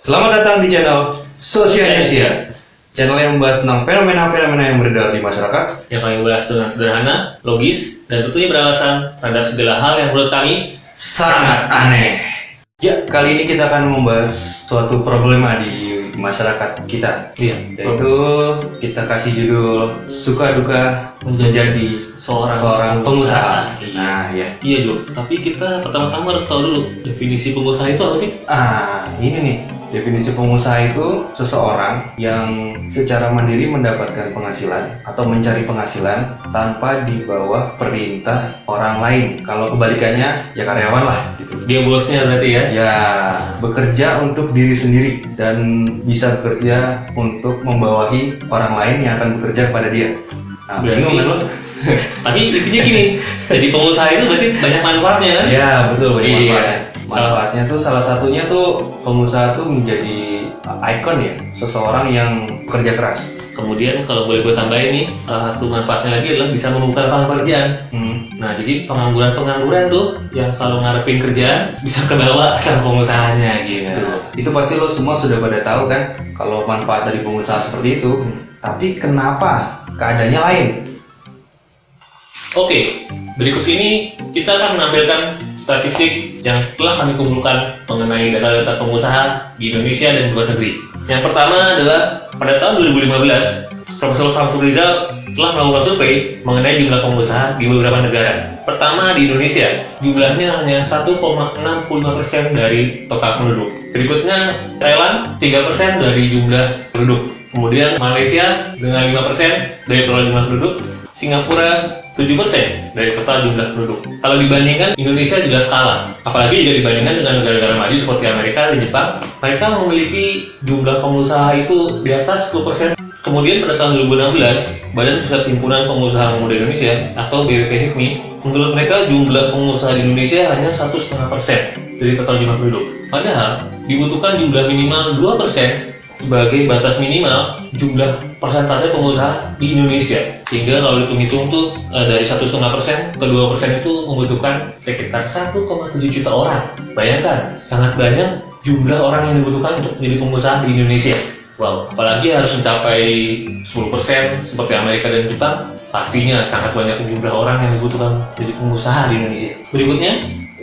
Selamat datang di channel Sosialisasi, channel yang membahas tentang fenomena-fenomena yang beredar di masyarakat yang kami bahas dengan sederhana, logis, dan tentunya beralasan terhadap segala hal yang menurut kami sangat aneh. Ya, kali ini kita akan membahas suatu problema di masyarakat kita, yaitu kita kasih judul suka duka menjadi seorang pengusaha. Nah, ya. Iya, Jo. Tapi kita pertama-tama harus tahu dulu definisi pengusaha itu apa sih? Ini nih. Definisi pengusaha itu seseorang yang secara mandiri mendapatkan penghasilan atau mencari penghasilan tanpa di bawah perintah orang lain. Kalau kebalikannya ya karyawan lah gitu. Dia bosnya berarti ya? Ya, bekerja untuk diri sendiri dan bisa bekerja untuk membawahi orang lain yang akan bekerja pada dia. Nah, bingung kan lo? Tapi intinya gini, jadi pengusaha itu berarti banyak manfaatnya kan? Ya, betul, banyak manfaatnya. Iya. Manfaatnya tuh salah satunya tuh pengusaha tuh menjadi ikon ya, seseorang yang bekerja keras. Kemudian kalau boleh gue tambahin nih, salah satu manfaatnya lagi adalah bisa membuka lapangan pekerjaan. Nah, jadi pengangguran tuh yang selalu ngarepin kerjaan bisa kebawa sama pengusahanya gitu. Itu pasti lo semua sudah pada tahu kan kalau manfaat dari pengusaha seperti itu. Tapi kenapa keadaannya lain? Oke, berikut ini kita akan menampilkan statistik yang telah kami kumpulkan mengenai data-data pengusaha di Indonesia dan luar negeri. Yang pertama adalah pada tahun 2015, Profesor Samsul Rizal telah melakukan survei mengenai jumlah pengusaha di beberapa negara. Pertama di Indonesia, jumlahnya hanya 1,65% dari total penduduk. Berikutnya Thailand, 3% dari jumlah penduduk. Kemudian Malaysia dengan 5% dari total jumlah penduduk. Singapura 7% dari total jumlah penduduk. Kalau dibandingkan, Indonesia jelas kalah. Apalagi jika dibandingkan dengan negara-negara maju seperti Amerika dan Jepang, mereka memiliki jumlah pengusaha itu di atas 10%. Kemudian pada tahun 2016, Badan Pusat Himpunan Pengusaha Muda Indonesia atau BPP HIPMI, menurut mereka jumlah pengusaha di Indonesia hanya 1,5% dari total jumlah penduduk. Padahal dibutuhkan jumlah minimal 2% sebagai batas minimal jumlah persentase pengusaha di Indonesia. Sehingga kalau dihitung-hitung tuh dari 1,5% ke 2% itu membutuhkan sekitar 1,7 juta orang. Bayangkan, sangat banyak jumlah orang yang dibutuhkan untuk menjadi pengusaha di Indonesia. Wow, apalagi harus mencapai 10% seperti Amerika dan Jepang, pastinya sangat banyak jumlah orang yang dibutuhkan menjadi pengusaha di Indonesia. Berikutnya,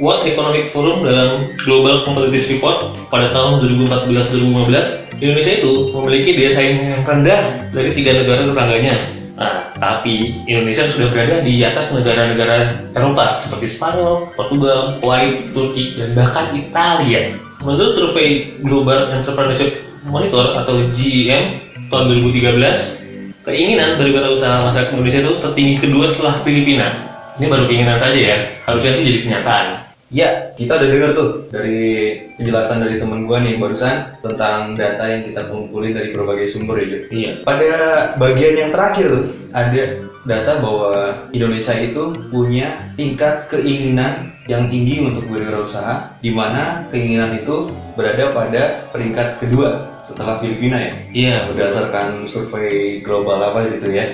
World Economic Forum dalam Global Competitiveness Report pada tahun 2014-2015, Indonesia itu memiliki daya saing yang rendah dari 3 negara tetangganya. Nah, tapi Indonesia sudah berada di atas negara-negara Eropa seperti Spanyol, Portugal, Kuwait, Turki, dan bahkan Italia. Menurut survei Global Entrepreneurship Monitor atau GEM tahun 2013, keinginan dari usaha masyarakat Indonesia itu tertinggi kedua setelah Filipina. Ini baru keinginan saja ya, harusnya sih jadi kenyataan. Ya, kita udah dengar tuh dari penjelasan dari temen gua nih barusan tentang data yang kita kumpulin dari berbagai sumber ya, Jo. Iya. Pada bagian yang terakhir tuh ada data bahwa Indonesia itu punya tingkat keinginan yang tinggi untuk berwirausaha, di mana keinginan itu berada pada peringkat kedua setelah Filipina ya. Iya, berdasarkan survei global apa gitu ya.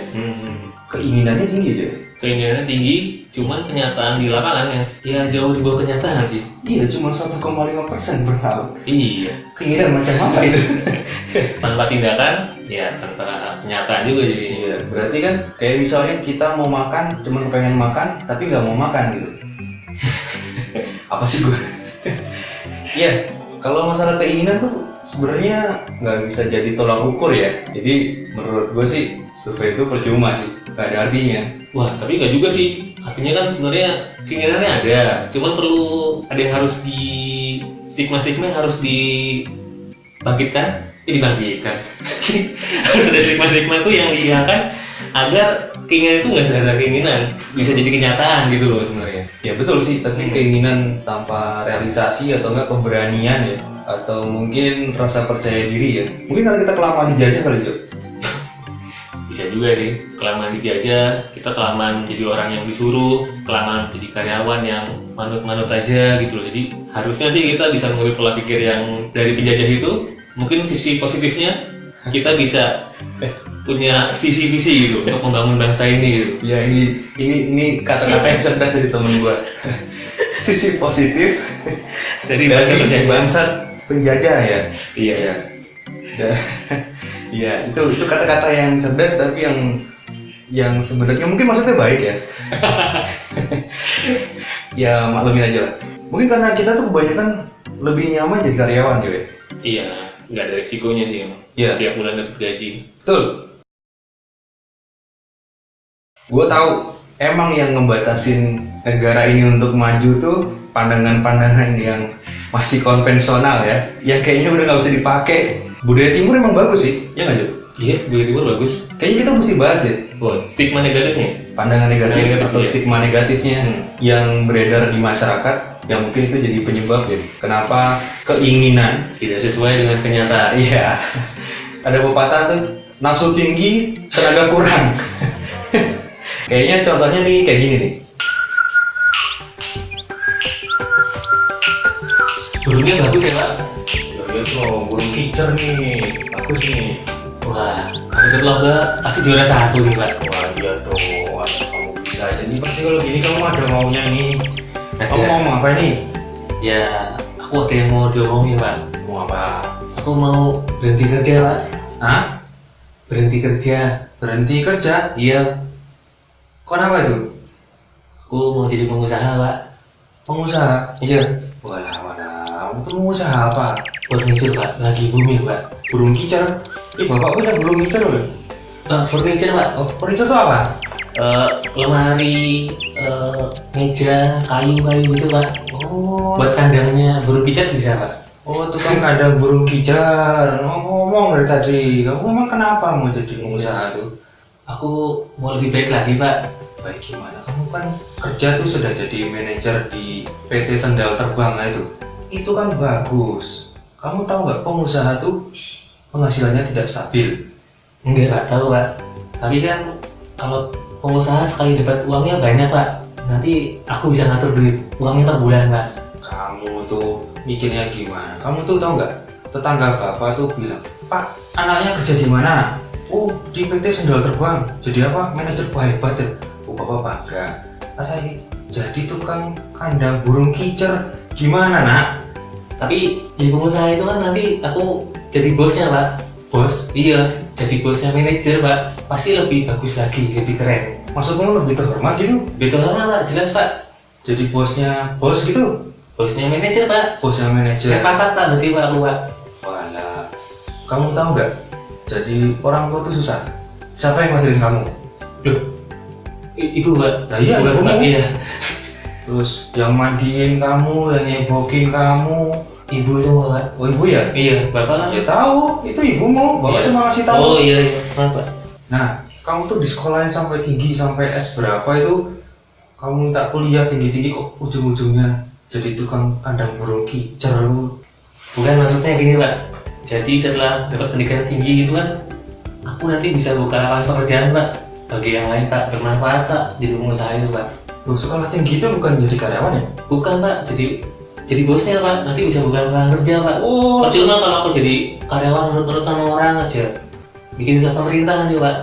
Keinginannya tinggi aja. Keinginannya tinggi, cuman kenyataan di lapangan yang ya jauh di bawah kenyataan sih. Iya, cuma 1,5% per tahun. Iya. Keinginan macam apa itu? Tanpa tindakan, ya tanpa kenyataan juga jadi. Iya, berarti kan kayak misalnya kita mau makan, cuma pengen makan, tapi nggak mau makan gitu. Apa sih gue? Iya, kalau masalah keinginan tuh sebenarnya nggak bisa jadi tolak ukur ya. Jadi menurut gue sih survei itu percuma sih, nggak ada artinya. Wah, tapi nggak juga sih. Artinya kan sebenarnya keinginannya ada, cuman perlu ada yang harus di stigma-stigma yang harus dibangkitkan. Dibangkitkan. Harus ada stigma-stigma itu yang dihilangkan agar keinginan itu nggak sekedar keinginan, bisa jadi kenyataan gitu loh sebenarnya. Ya betul sih, tapi keinginan tanpa realisasi atau enggak keberanian ya, atau mungkin rasa percaya diri ya. Mungkin karena kita kelamaan dijajah kali, Jo. Bisa juga sih, kelamaan dijajah, kita kelamaan jadi orang yang disuruh, kelamaan jadi karyawan yang manut-manut aja gitu loh. Jadi harusnya sih kita bisa mengambil pola pikir yang dari penjajah itu. Mungkin sisi positifnya kita bisa punya visi-visi gitu untuk membangun bangsa ini gitu. Ya ini kata-kata yang cerdas dari temen gue. Sisi positif dari bangsa penjajah ya. Iya. Ya. Iya, itu kata-kata yang cerdas tapi yang sebenarnya mungkin maksudnya baik ya. Ya maklumin aja lah. Mungkin karena kita tuh kebanyakan lebih nyaman jadi karyawan ya. Iya, nggak ada resikonya sih emang. Iya. Tiap bulan dapat gaji. Betul. Gue tahu emang yang ngebatasin negara ini untuk maju tuh pandangan-pandangan yang masih konvensional ya, yang kayaknya udah nggak bisa dipakai. Budaya timur emang bagus sih, ya nggak Jo? Iya, budaya timur bagus. Kayaknya kita mesti bahas deh Oh, stigma negatifnya. pandangan negatif Pandangan negatif, atau iya. stigma negatifnya yang beredar di masyarakat, yang mungkin itu jadi penyebab ya kenapa keinginan Tidak sesuai dengan kenyataan. iya ada pepatah tuh nafsu tinggi tenaga kurang. Kayaknya contohnya nih kayak gini nih. Burungnya bagus ya Pak? Ya tuh burung kicer nih bagus nih. Wah, kalau ikut lomba pasti juara 1 nih Pak. Wah iya dong, wah, kamu bisa. Jadi pasti kalau gini kamu ada maunya nih. Kamu Ada. mau apa nih? Ya, aku ada yang mau diomongin Pak. Mau apa? Aku mau berhenti kerja Pak. Hah? Berhenti kerja. Berhenti kerja? Iya, Kenapa itu? aku mau jadi pengusaha Pak. Pengusaha? Iya. Walah, kamu tuh pengusaha apa? Furniture Pak, lagi booming Pak. Burung kicer? Bapak punya burung kicer loh. Furniture Pak. Oh, furniture tuh apa? Lemari, meja, kayu-kayu gitu Pak. Oh, Buat kandangnya burung picat bisa Pak. oh tukang kandang burung kicer. Oh, ngomong dari tadi. Kamu emang kenapa mau jadi pengusaha tuh? Aku mau lebih baik lagi Pak. Baik gimana? Kamu kan kerja tuh sudah jadi manajer di PT Sendal Terbang itu. Itu kan bagus. Kamu tahu nggak pengusaha tuh penghasilannya tidak stabil. Enggak Pak, tahu Pak. Tapi kan kalau pengusaha sekali dapat uangnya banyak Pak. Nanti aku bisa ngatur duit uangnya per bulan Pak. Kamu tuh mikirnya gimana? Kamu tuh tahu nggak? Tetangga bapak tuh bilang, Pak, anaknya kerja di mana? Oh, di PT Sendal Terbang. Jadi apa? Manajer hebat ya. Oh, bapak bangga. Nah, saya jadi tukang kandang burung kicer. Gimana, nak? Tapi jadi pengusaha itu kan nanti aku jadi bosnya Pak. Bos? Iya, jadi bosnya manajer Pak. Pasti lebih bagus lagi, lebih keren. Maksudmu lebih terhormat gitu? Betul sama Pak, jelas Pak. Jadi bosnya bos gitu? Bosnya manajer Pak. Bosnya manajer. Sepakat Pak, berarti Pak aku Pak. Walah, kamu tahu nggak? Jadi orang tua tuh susah. Siapa yang ngelahirin kamu? Loh, ibu Pak. Nah, iya, Ibu, ibumu. Pak. Iya. Terus yang mandiin kamu, yang nyebokin kamu. Ibu semua Pak. Oh, ibu ya? Iya, Bapak kan. Ya tahu, itu ibumu. Bapak Iya. cuma ngasih tahu. Oh iya, iya. Maaf Pak. Nah, kamu tuh di sekolahin sampai tinggi sampai S berapa itu? Kamu minta kuliah tinggi-tinggi kok ujung-ujungnya jadi tukang kandang burung kicer lu. Bukan maksudnya gini Pak. Jadi setelah dapat pendidikan tinggi itu kan, aku nanti bisa buka lapangan pekerjaan Pak. Bagi yang lain Pak, bermanfaat Pak. Jadi pengusaha itu Pak. Loh, sekolah tinggi itu bukan jadi karyawan ya? Bukan Pak, jadi bosnya Pak. Nanti bisa buka lapangan kerja Pak. Oh, Percuma kalau aku jadi karyawan menurut sama orang aja. Bikin usaha pemerintah nanti Pak.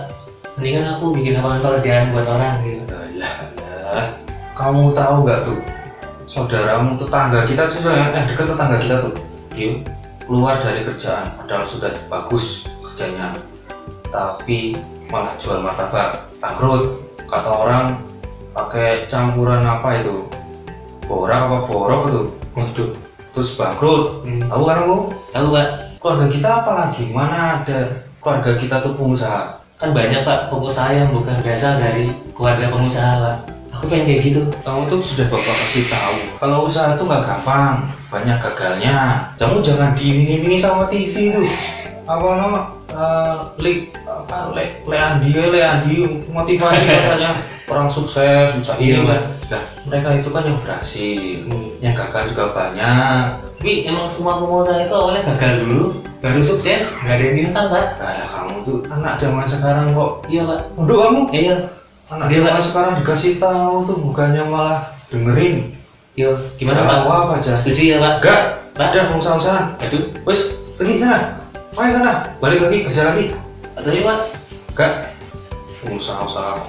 Mendingan aku bikin lapangan pekerjaan buat orang gitu. alah. Kamu tahu nggak tuh? Saudaramu tetangga kita tuh yang dekat tetangga kita tuh Gitu. keluar dari kerjaan padahal sudah bagus kerjanya, tapi malah jual martabak, bangkrut. Kata orang pakai campuran apa itu, borak apa borok itu, Waduh. terus bangkrut. Tahu kan kamu? Tahu Pak. Keluarga kita apa lagi? Mana ada keluarga kita tuh pengusaha? Kan banyak Pak pengusaha yang bukan berasal dari keluarga pengusaha Pak. Aku pengen kayak gitu. Kamu tuh sudah bapak kasih tahu kalau usaha tuh nggak gampang, banyak gagalnya. Kamu jangan diiming-imingi sama TV tuh. Apa nama? Leandi motivasi katanya orang sukses bisa ini Iya, kan. Nah, mereka itu kan yang berhasil, yang gagal juga banyak. Tapi emang semua pengusaha itu awalnya gagal dulu, baru sukses, nggak ada yang instan Pak. Kayak kamu tuh anak zaman sekarang kok. Iya Pak. Untuk kamu, Iya. anak Iya, zaman Pak. sekarang dikasih tahu tuh bukannya malah dengerin. Yo, gimana Pak? Jawab aja. Setuju ya Pak? Enggak, Pak? ada pengusaha-usaha. Aduh, Wes, pergi sana. Main sana. Balik lagi, kerja lagi. tapi Pak. Enggak. Usaha-usaha.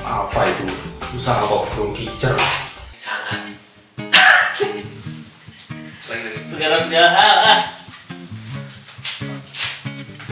Apa itu? Usaha kok belum kicer. Sangat. Lagi. negara penjara